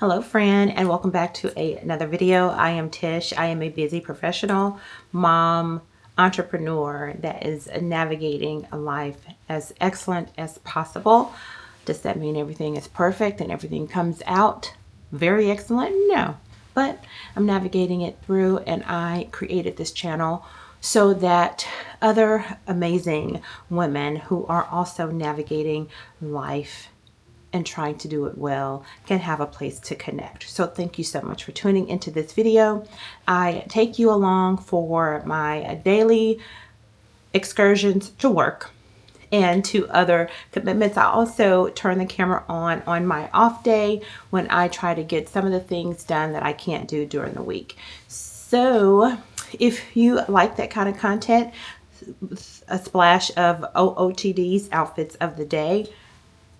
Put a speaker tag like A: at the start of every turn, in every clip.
A: Hello friend, and welcome back to another video. I am Tish. I am a busy professional mom, entrepreneur that is navigating a life as excellent as possible. Does that mean everything is perfect and everything comes out very excellent? No, but I'm navigating it through, and I created this channel so that other amazing women who are also navigating life and trying to do it well can have a place to connect. So thank you so much for tuning into this video. I take you along for my daily excursions to work and to other commitments. I also turn the camera on my off day when I try to get some of the things done that I can't do during the week. So if you like that kind of content, a splash of OOTDs, outfits of the day,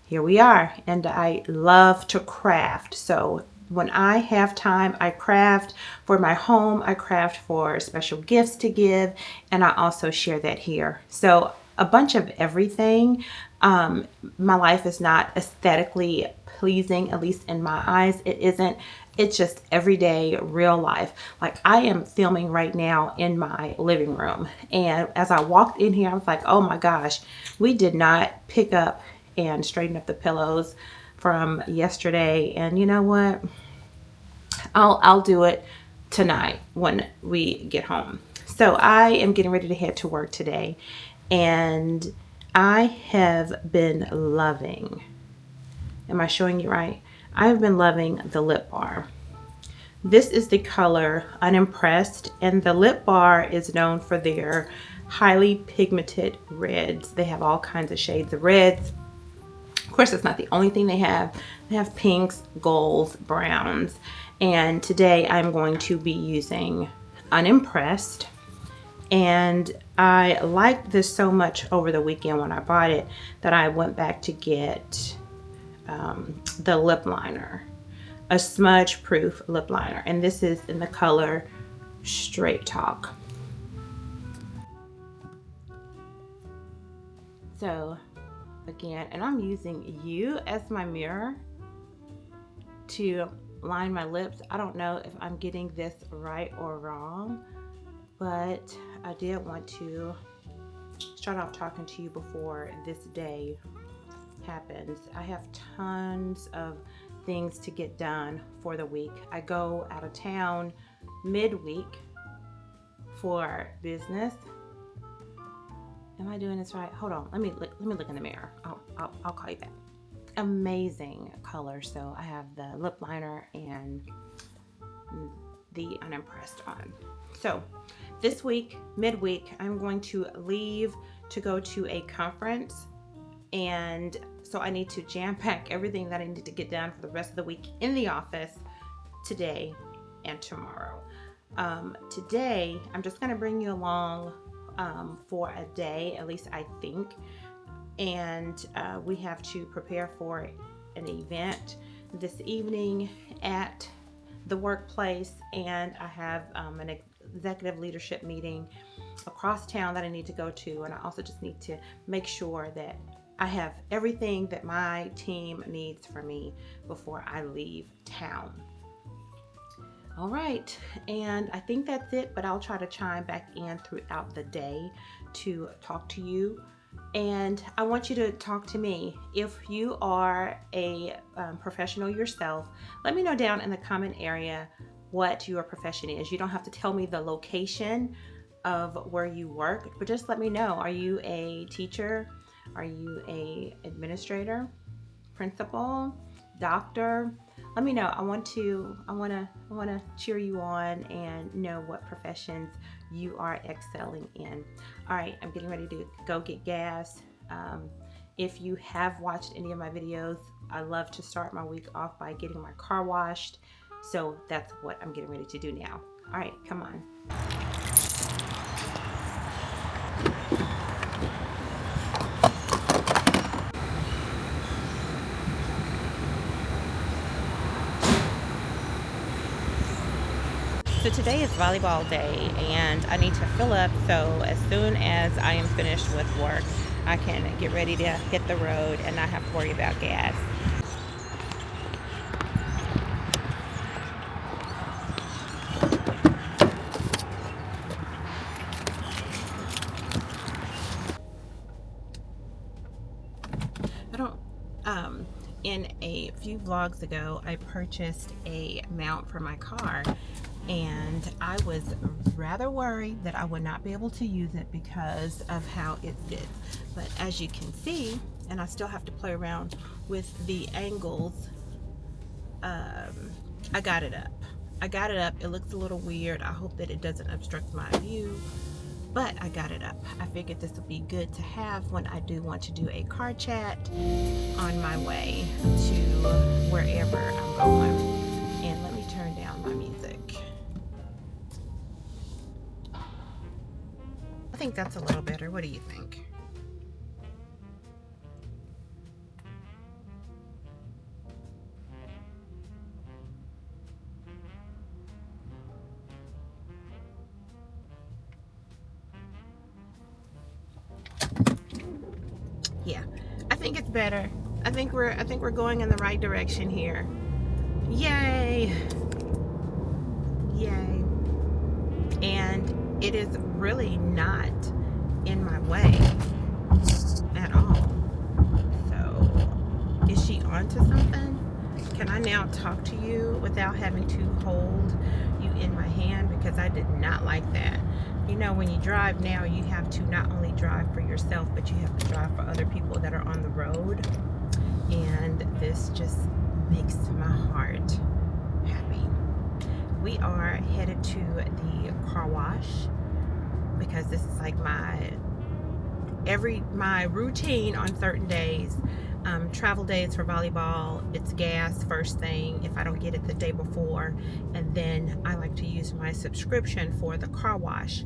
A: here we are. And I love to craft. So when I have time, I craft for my home, I craft for special gifts to give, and I also share that here. So a bunch of everything. My life is not aesthetically pleasing, at least in my eyes. It isn't. It's just everyday real life. Like I am filming right now in my living room. And as I walked in here, I was like, oh my gosh, we did not pick up and straighten up the pillows from yesterday. And you know what? I'll do it tonight when we get home. So I am getting ready to head to work today, and I have been loving, am I showing you right? I've been loving the lip bar. This is the color Unimpressed, and the lip bar is known for their highly pigmented reds. They have all kinds of shades of reds. Of course, it's not the only thing they have. They have pinks, golds, browns. And today I'm going to be using Unimpressed. And I liked this so much over the weekend when I bought it that I went back to get the lip liner, a smudge proof lip liner. And this is in the color Straight Talk. So again, and I'm using you as my mirror to line my lips. I don't know if I'm getting this right or wrong, but I did want to start off talking to you before this day happens. I have tons of things to get done for the week. I go out of town midweek for business. Am I doing this right? Hold on. Let me look in the mirror. I'll call you back. Amazing color. So I have the lip liner and the Unimpressed on. So this week, midweek, I'm going to leave to go to a conference, and so I need to jam pack everything that I need to get done for the rest of the week in the office today and tomorrow. Today, I'm just going to bring you along for a day, at least I think, and we have to prepare for an event this evening at the workplace, and I have an executive leadership meeting across town that I need to go to, and I also just need to make sure that I have everything that my team needs for me before I leave town. All right, and I think that's it, but I'll try to chime back in throughout the day to talk to you. And I want you to talk to me. If you are a professional yourself, let me know down in the comment area what your profession is. You don't have to tell me the location of where you work, but just let me know. Are you a teacher? Are you a administrator, principal, doctor? Let me know. I want to cheer you on and know what professions you are excelling in. All right, I'm getting ready to go get gas. If you have watched any of my videos, I love to start my week off by getting my car washed. So that's what I'm getting ready to do now. All right, come on. So today is volleyball day, and I need to fill up, so as soon as I am finished with work, I can get ready to hit the road and not have to worry about gas. vlogs ago, I purchased a mount for my car, and I was rather worried that I would not be able to use it because of how it fits. But as you can see, and I still have to play around with the angles, I got it up. It looks a little weird. I hope that it doesn't obstruct my view, but I got it up. I figured this would be good to have when I do want to do a car chat on my way to wherever I'm going. And let me turn down my music. I think that's a little better. What do you think? Yeah, I think it's better. I think we're going in the right direction here. Yay! Yay! And it is really not in my way at all. So, is she onto something? Can I now talk to you without having to hold you in my hand? Because I did not like that. You know, when you drive now, you have to not only drive for yourself, but you have to drive for other people that are on the road. And this just makes my heart happy. We are headed to the car wash because this is like my routine on certain days. Travel days for volleyball, it's gas first thing if I don't get it the day before, and then I like to use my subscription for the car wash.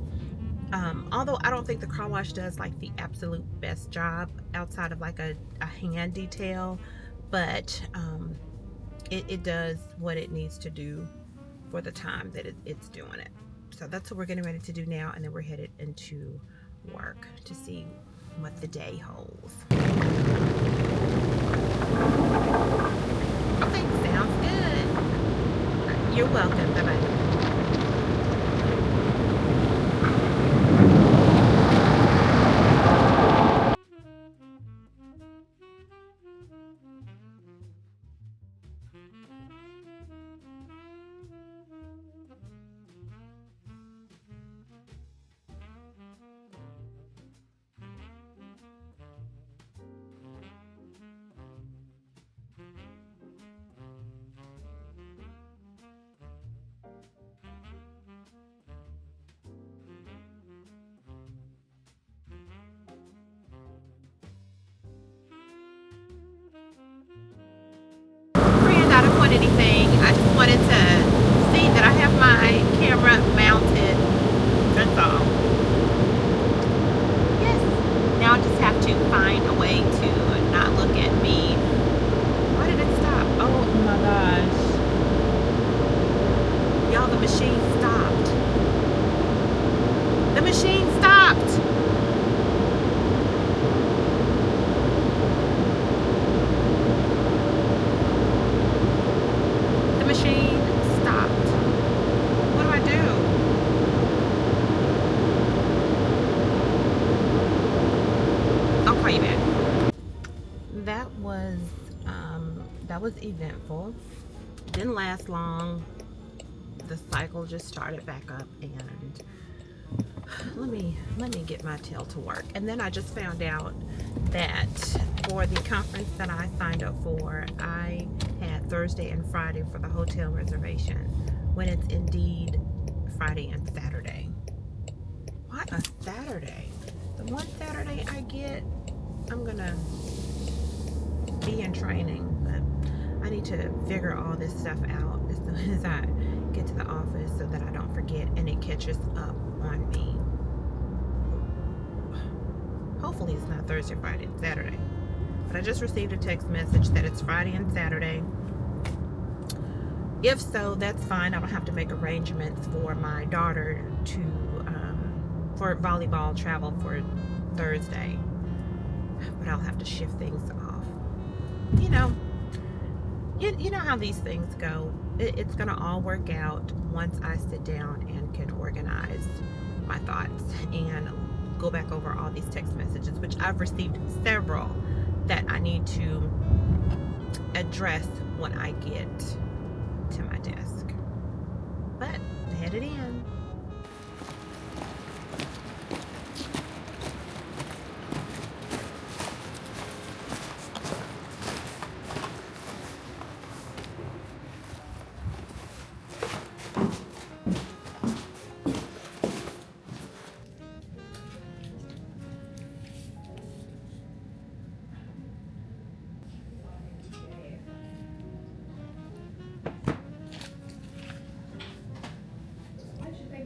A: Although I don't think the car wash does like the absolute best job outside of like a hand detail, but it does what it needs to do for the time that it's doing it. So that's what we're getting ready to do now, and then we're headed into work to see what the day holds. Okay, sounds good. You're welcome. Bye-bye. I don't want anything. I just wanted to see that I have my camera mounted. That's all. Yes. Now I just have to find a way to not look at me. Why did it stop? Oh my gosh. Y'all, the machine stopped. The machine stopped. Machine stopped. What do I do? I'll call you back. That was eventful. Didn't last long. The cycle just started back up, and let me get my tail to work. And then I just found out that for the conference that I signed up for, I had Thursday and Friday for the hotel reservation when it's indeed Friday and Saturday. Why a Saturday? The one Saturday I get, I'm gonna be in training, but I need to figure all this stuff out as soon as I get to the office so that I don't forget and it catches up on me. Hopefully it's not Thursday, Friday, and Saturday. But I just received a text message that it's Friday and Saturday. If so, that's fine. I don't have to make arrangements for my daughter to for volleyball travel for Thursday, but I'll have to shift things off. You know how these things go. It's gonna all work out once I sit down and can organize my thoughts and go back over all these text messages, which I've received several that I need to address when I get to my desk. But headed in.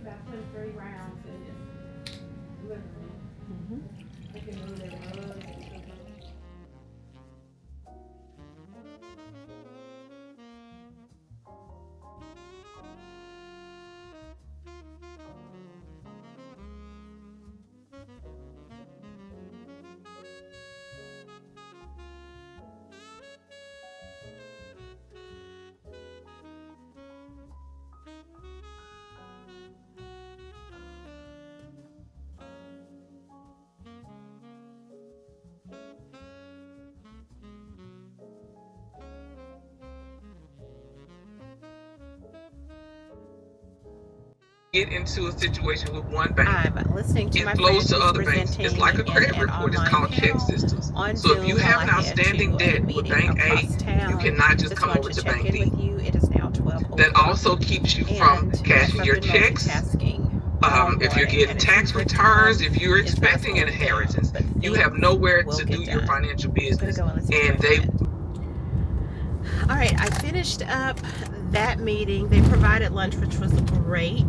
A: About putting 3 rounds in this living room. I can move their rugs and stuff.
B: Get into a situation with one bank.
A: I'm listening to my
B: It flows
A: friend
B: to
A: who's
B: other banks. It's
A: presenting
B: like a
A: in
B: credit
A: an
B: report. It's
A: online
B: called check
A: panel
B: systems.
A: on
B: So if
A: Zoom
B: you
A: while
B: have
A: I
B: an
A: head
B: outstanding
A: to a
B: debt with
A: meeting
B: Bank A,
A: across town.
B: you cannot just
A: Just
B: come
A: wanted
B: over
A: to
B: to
A: check
B: Bank
A: in
B: B.
A: with you. It is now 12:04.
B: That also keeps you from
A: And
B: cashing
A: I've
B: your
A: been
B: checks.
A: multitasking all
B: If you're
A: morning,
B: getting
A: and it
B: tax
A: seems like
B: returns,
A: time
B: if you're
A: is gonna
B: expecting
A: slow me down.
B: inheritance,
A: But
B: you have
A: things
B: nowhere
A: will
B: to
A: get
B: do your
A: done.
B: financial
A: I'm gonna
B: business.
A: go and listen to my
B: And they
A: friend. All right, I finished up that meeting. They provided lunch, which was great.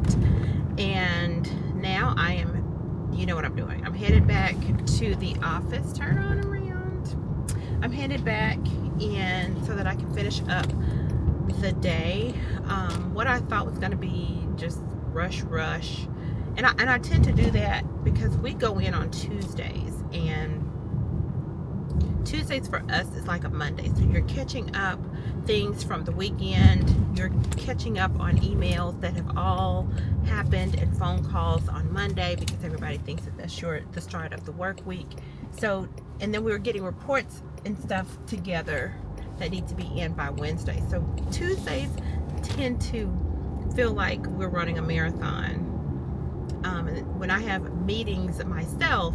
A: And now I am, you know what I'm doing. I'm headed back to the office. Turn on around. I'm headed back in so that I can finish up the day. What I thought was going to be just rush, and I tend to do that because we go in on Tuesdays, and Tuesdays for us is like a Monday. So you're catching up things from the weekend. You're catching up on emails that have all happened and phone calls on Monday because everybody thinks that that's the start of the work week. So, and then we're getting reports and stuff together that need to be in by Wednesday. So Tuesdays tend to feel like we're running a marathon. And when I have meetings myself,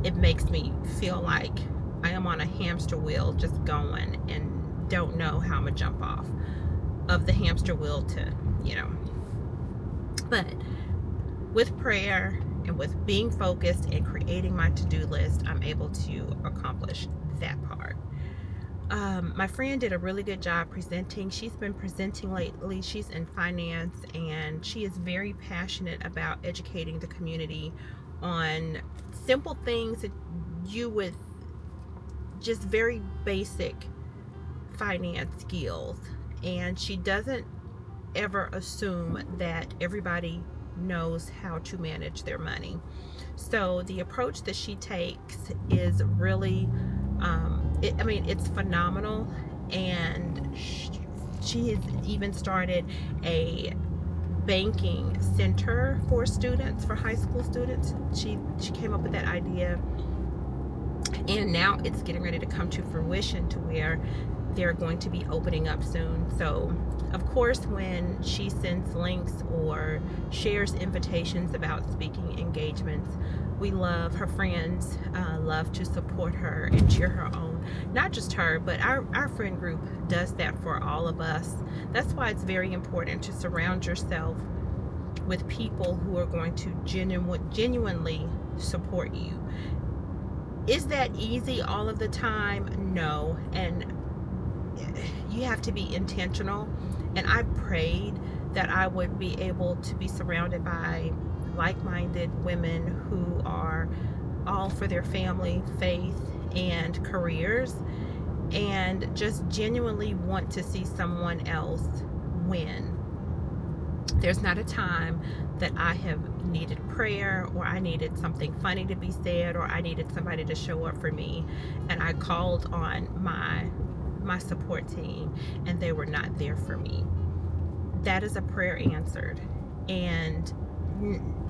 A: it makes me feel like I am on a hamster wheel just going and don't know how I'm gonna jump off of the hamster wheel to, But with prayer and with being focused and creating my to-do list, I'm able to accomplish that part. My friend did a really good job presenting. She's been presenting lately. She's in finance, and she is very passionate about educating the community on simple things that you would just very basic finance skills. And she doesn't ever assume that everybody knows how to manage their money. So the approach that she takes is really, it's phenomenal. And she has even started a banking center for students, for high school students. She came up with that idea, and now it's getting ready to come to fruition to where they're going to be opening up soon. So of course, when she sends links or shares invitations about speaking engagements, we love, her friends love to support her and cheer her on. Not just her, but our friend group does that for all of us. That's why it's very important to surround yourself with people who are going to genuinely support you. Is that easy all of the time? No. And you have to be intentional. And I prayed that I would be able to be surrounded by like-minded women who are all for their family, faith, and careers, and just genuinely want to see someone else win. There's not a time that I have needed prayer, or I needed something funny to be said, or I needed somebody to show up for me, and I called on my support team and they were not there for me. That is a prayer answered. And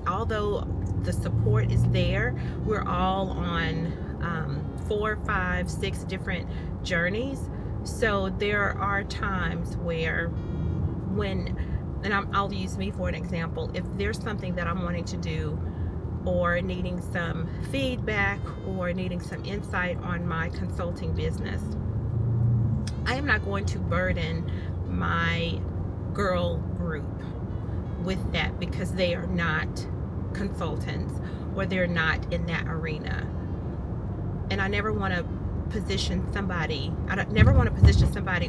A: although the support is there, we're all on 4, 5, 6 different journeys. So there are times where I'll use me for an example. If there's something that I'm wanting to do, or needing some feedback, or needing some insight on my consulting business, I am not going to burden my girl group with that, because they are not consultants, or they're not in that arena. And I never want to position somebody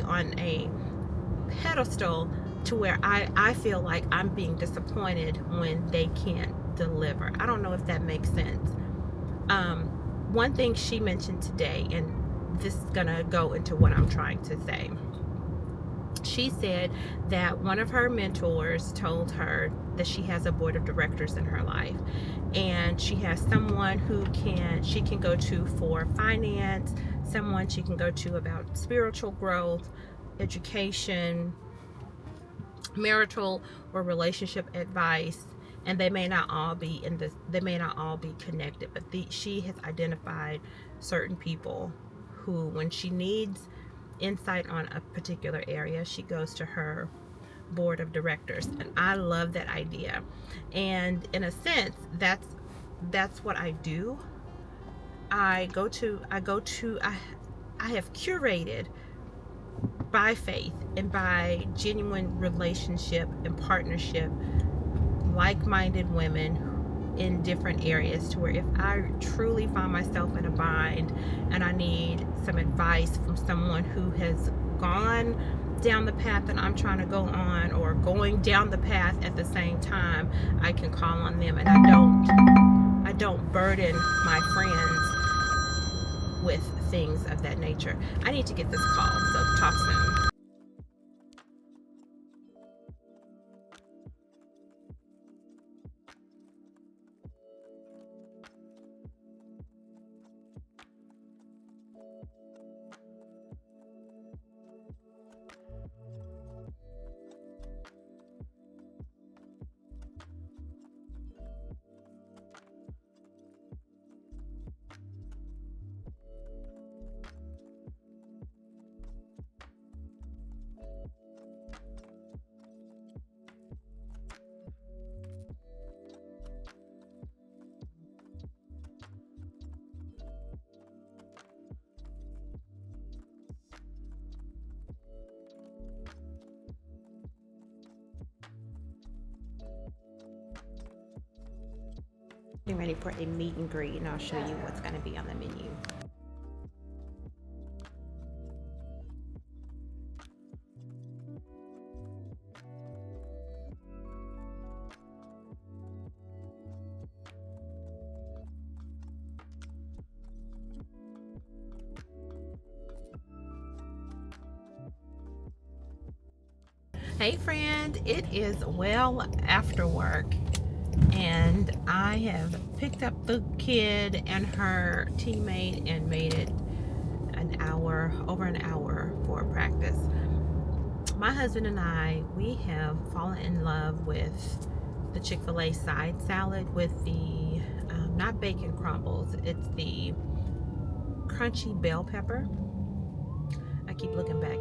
A: on a pedestal to where I feel like I'm being disappointed when they can't deliver. I don't know if that makes sense. One thing she mentioned today, and this is gonna go into what I'm trying to say. She said that one of her mentors told her that she has a board of directors in her life, and she has someone who she can go to for finance, someone she can go to about spiritual growth, education, marital or relationship advice, and they may not all be connected, but she has identified certain people who, when she needs insight on a particular area, she goes to her board of directors. And I love that idea. And in a sense, that's what I do. I have curated, by faith and by genuine relationship and partnership, like-minded women in different areas, to where if I truly find myself in a bind and I need some advice from someone who has gone down the path that I'm trying to go on, or going down the path at the same time, I can call on them, and I don't burden my friends with things of that nature. I need to get this call, so talk soon. Getting ready for a meet and greet, and I'll show you what's going to be on the menu. Hey friend, it is well after work, and I have picked up the kid and her teammate and made it over an hour for practice. My husband and I, we have fallen in love with the Chick-fil-A side salad with the not bacon crumbles, it's the crunchy bell pepper. I keep looking back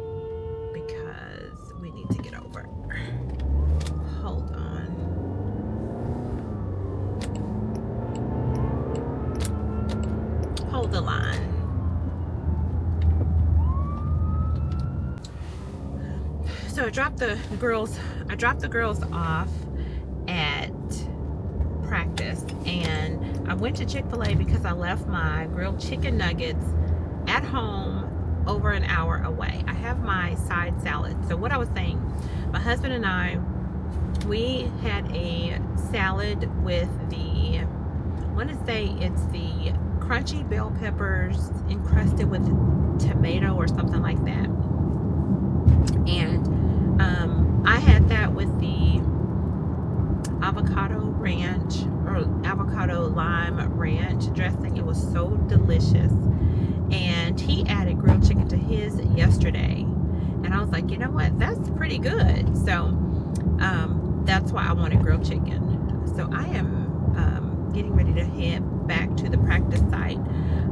A: because we need to get over. Hold on. Hold the line. So I dropped the girls off at practice, and I went to Chick-fil-A because I left my grilled chicken nuggets at home over an hour away. I have my side salad. So what I was saying, my husband and I, we had a salad with I want to say it's the crunchy bell peppers encrusted with tomato or something like that. And I had that with the avocado ranch or avocado lime ranch dressing. It was so delicious. And he added grilled chicken to his yesterday, and I was like, you know what, that's pretty good. So that's why I wanted grilled chicken. So I am getting ready to head back to the practice site.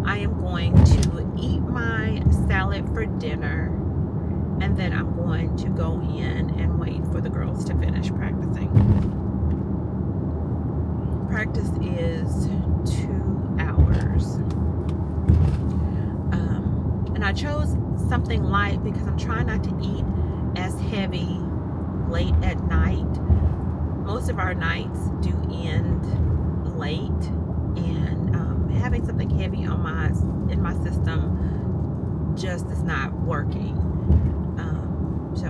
A: I am going to eat my salad for dinner, and then I'm going to go in and wait for the girls to finish practicing. Practice is 2 hours. And I chose something light because I'm trying not to eat as heavy late at night. Most of our nights do end late, and having something heavy in my system just is not working. So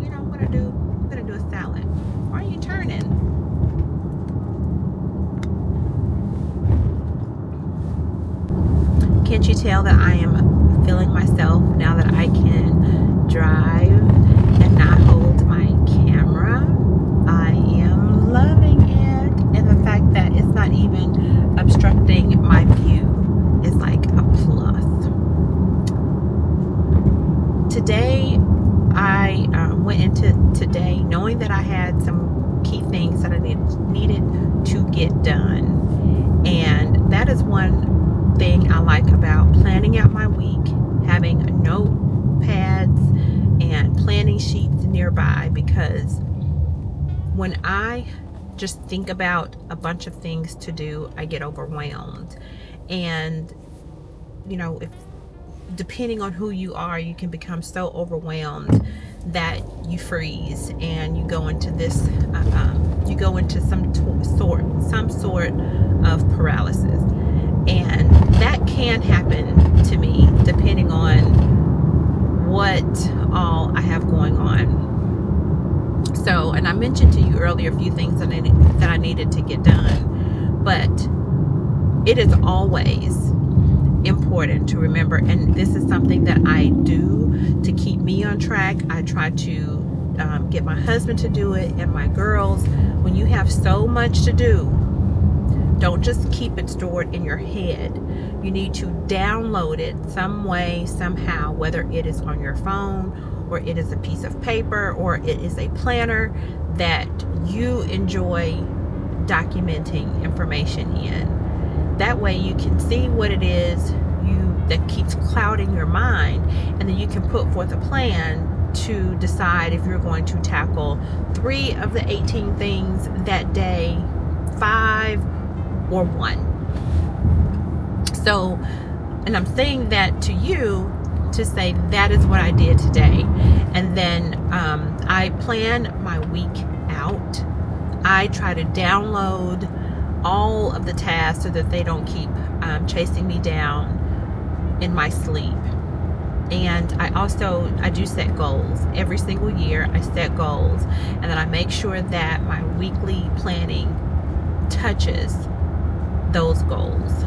A: you know what I'm gonna do? I'm gonna do a salad. Why are you turning? Can't you tell that I am feeling myself now that I can drive and not hold my camera? I am loving it, and the fact that it's not even obstructing my view is like a plus. Today, I went into today knowing that I had some key things that I needed to get done, and that is one thing I like about planning out my week, having notepads and planning sheets nearby, because when I just think about a bunch of things to do, I get overwhelmed. And you know, if depending on who you are, you can become so overwhelmed that you freeze and you go into some sort of paralysis. And that can happen to me depending on what all I have going on. So, and I mentioned to you earlier a few things that I needed to get done, but it is always important to remember, and this is something that I do to keep me on track. I try to get my husband to do it, and my girls. When you have so much to do, don't just keep it stored in your head. You need to download it some way, somehow, whether it is on your phone or it is a piece of paper or it is a planner that you enjoy documenting information in. That way you can see what it is that keeps clouding your mind, and then you can put forth a plan to decide if you're going to tackle 3 of the 18 things that day, 5, or 1. So, and I'm saying that to you to say that is what I did today. And then I plan my week out. I try to download all of the tasks so that they don't keep chasing me down in my sleep. And I do set goals every single year. I set goals, and then I make sure that my weekly planning touches those goals.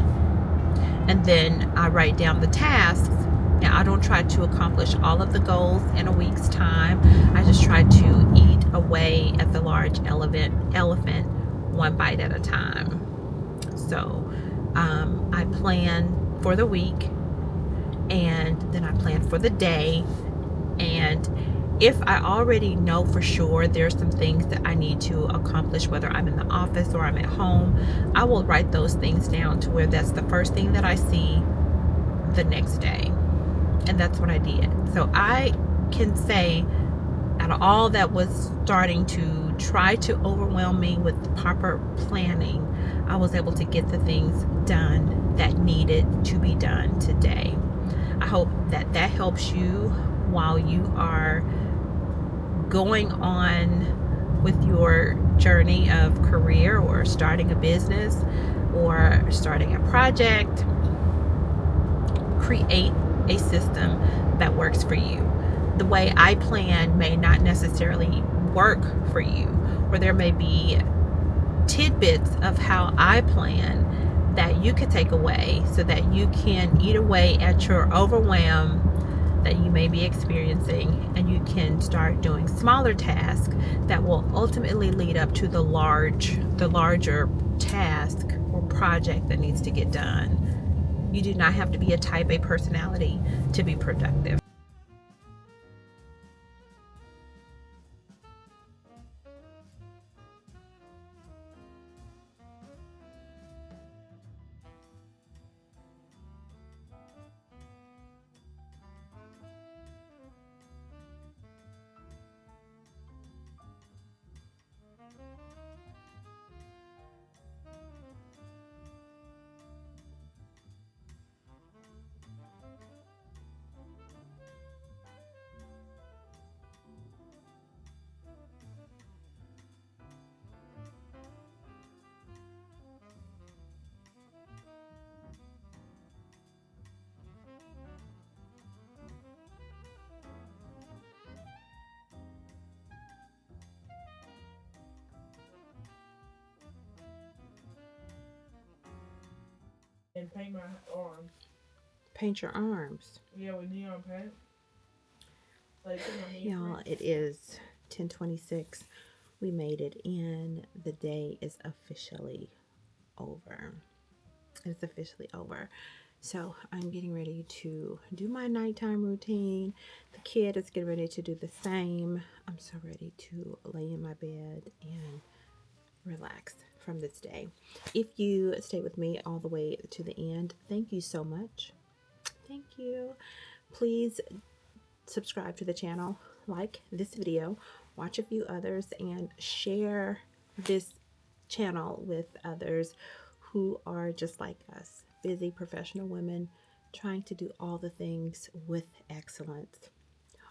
A: And then I write down the tasks. Now, I don't try to accomplish all of the goals in a week's time. I just try to eat away at the large elephant one bite at a time. So I plan for the week, and then I plan for the day. And if I already know for sure there's some things that I need to accomplish, whether I'm in the office or I'm at home, I will write those things down to where that's the first thing that I see the next day. And that's what I did. So I can say, out of all that was starting to try to overwhelm me with proper planning, I was able to get the things done that needed to be done today. I hope that helps you while you are going on with your journey of career, or starting a business, or starting a project. Create a system that works for you. The way I plan may not necessarily work for you, or there may be tidbits of how I plan that you could take away so that you can eat away at your overwhelm that you may be experiencing, and you can start doing smaller tasks that will ultimately lead up to the larger task or project that needs to get done. You do not have to be a type A personality to be productive.
C: and paint my arms.
A: Paint your arms.
C: Yeah, with neon paint. Like,
A: Y'all, it is 10:26. We made it in. The day is officially over. It's officially over. So I'm getting ready to do my nighttime routine. The kid is getting ready to do the same. I'm so ready to lay in my bed and relax from this day. If you stay with me all the way to the end, thank you so much. Thank you. Please subscribe to the channel, like this video, watch a few others, and share this channel with others who are just like us, busy professional women trying to do all the things with excellence.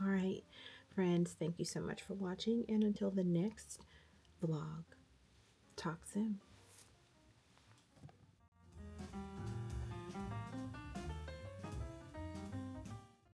A: All right, friends, thank you so much for watching, and until the next vlog, talk soon.